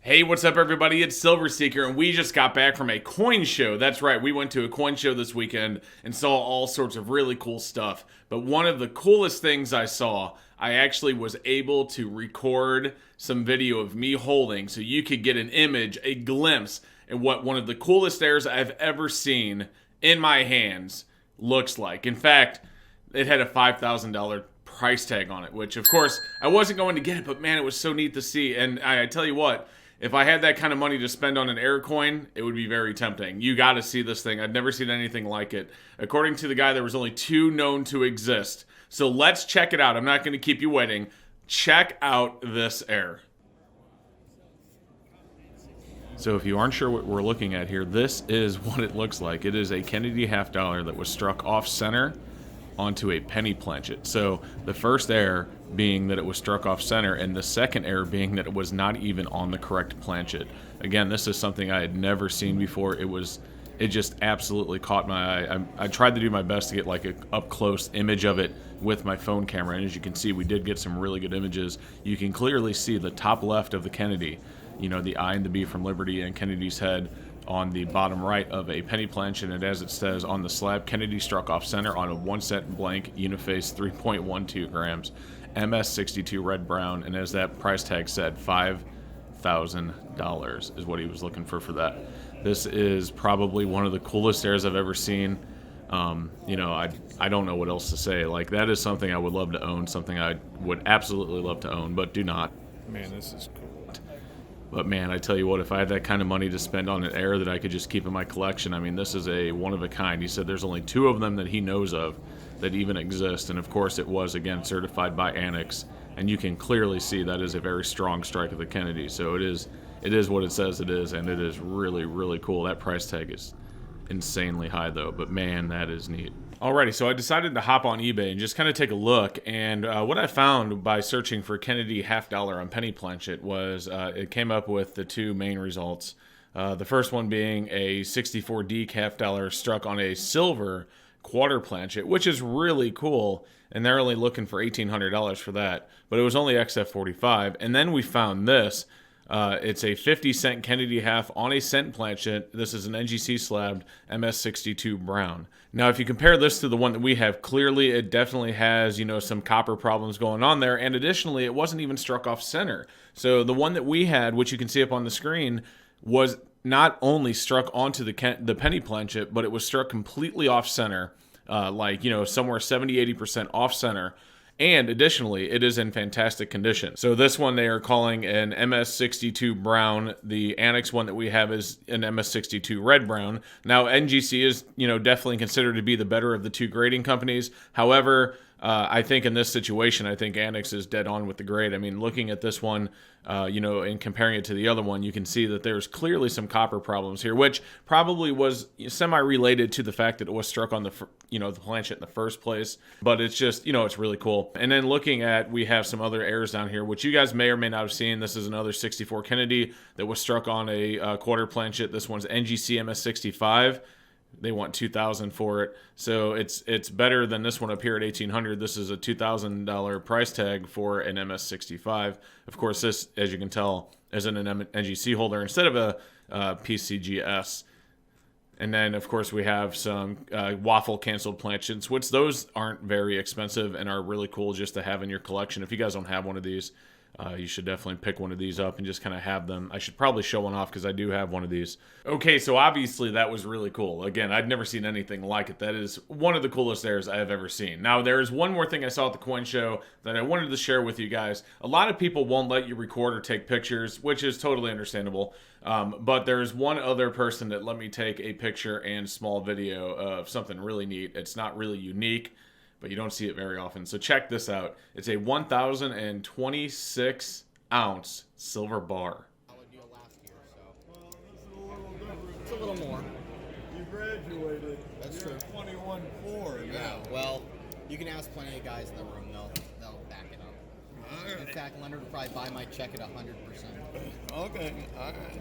Hey, what's up, everybody? It's Silver Seeker, and we just got back from a coin show. That's right, we went to a coin show this weekend and saw all sorts of really cool stuff. But one of the coolest things I saw, I actually was able to record some video of me holding so you could get an image, a glimpse at what one of the coolest airs I've ever seen in my hands looks like. In fact, it had a $5,000 price tag on it, which of course I wasn't going to get it, but man, it was so neat to see. And I tell you what, if I had that kind of money to spend on an air coin, it would be very tempting. You got to see this thing. I've never seen anything like it. According to the guy, there was only two known to exist. So let's check it out. I'm not going to keep you waiting. Check out this air. So if you aren't sure what we're looking at here, this is what it looks like. It is a Kennedy half dollar that was struck off center onto a Penny Planchet. So the first air being that it was struck off center, and the second air being that it was not even on the correct planchet. Again, this is something I had never seen before. It just absolutely caught my eye. I tried to do my best to get like a up close image of it with my phone camera, and as you can see, we did get some really good images. You can clearly see the top left of the Kennedy, you know, the I and the B from Liberty and Kennedy's head on the bottom right of a Penny Planchet, and as it says on the slab, Kennedy struck off center on a 1 cent blank uniface 3.12 grams MS62 red brown, and as that price tag said, $5,000 is what he was looking for that. This is probably one of the coolest airs I've ever seen. You know, I don't know what else to say. Like, that is something I would love to own, something I would absolutely love to own, but do not. Man, this is cool. But man, I tell you what, if I had that kind of money to spend on an air that I could just keep in my collection, I mean, this is a one of a kind. He said there's only two of them that he knows of that even exist, and of course it was, again, certified by Annex, and you can clearly see that is a very strong strike of the Kennedy. So it is what it says it is, and it is really, really cool. That price tag is insanely high though, but man, that is neat. Alrighty, so I decided to hop on eBay and just kind of take a look, and what I found by searching for Kennedy half dollar on Penny Planchet was it came up with the two main results. The first one being a 64 deke half dollar struck on a silver quarter planchet, which is really cool, and they're only looking for $1,800 for that, but it was only XF45. And then we found this. It's a 50-cent Kennedy half on a cent planchet. This is an NGC slabbed MS62 brown. Now, if you compare this to the one that we have, clearly it definitely has, you know, some copper problems going on there, and additionally, it wasn't even struck off center. So the one that we had, which you can see up on the screen, was not only struck onto the Penny Planchet, but it was struck completely off center, like, you know, somewhere 70-80% off center. And additionally, it is in fantastic condition. So this one they are calling an MS62 brown. The Annex one that we have is an MS62 red brown. Now, NGC is, you know, definitely considered to be the better of the two grading companies. However, I think in this situation, I think Annex is dead on with the grade. I mean, looking at this one, you know, and comparing it to the other one, you can see that there's clearly some copper problems here, which probably was semi-related to the fact that it was struck on the, you know, the planchet in the first place. But it's just, you know, it's really cool. And then looking at, we have some other airs down here, which you guys may or may not have seen. This is another 64 Kennedy that was struck on a quarter planchet. This one's NGC MS65. They want $2,000 for it, so it's better than this one up here at $1,800. This is a $2,000 price tag for an MS65. Of course, this, as you can tell, is an NGC holder instead of a PCGS. And then, of course, we have some waffle canceled planchets, which those aren't very expensive and are really cool just to have in your collection. If you guys don't have one of these, you should definitely pick one of these up and just kind of have them. I should probably show one off because I do have one of these. Okay, so obviously that was really cool. Again, I'd never seen anything like it. That is one of the coolest airs I have ever seen. Now, there is one more thing I saw at the coin show that I wanted to share with you guys. A lot of people won't let you record or take pictures, which is totally understandable. But there's one other person that let me take a picture and small video of something really neat. It's not really unique, but you don't see it very often. So check this out. It's a 1,026 ounce silver bar. It's a little more. You graduated. That's true. 21.4. Yeah, well, you can ask plenty of guys in the room. They'll back it up. All right. In fact, Leonard would probably buy my check at 100%. Okay, all right.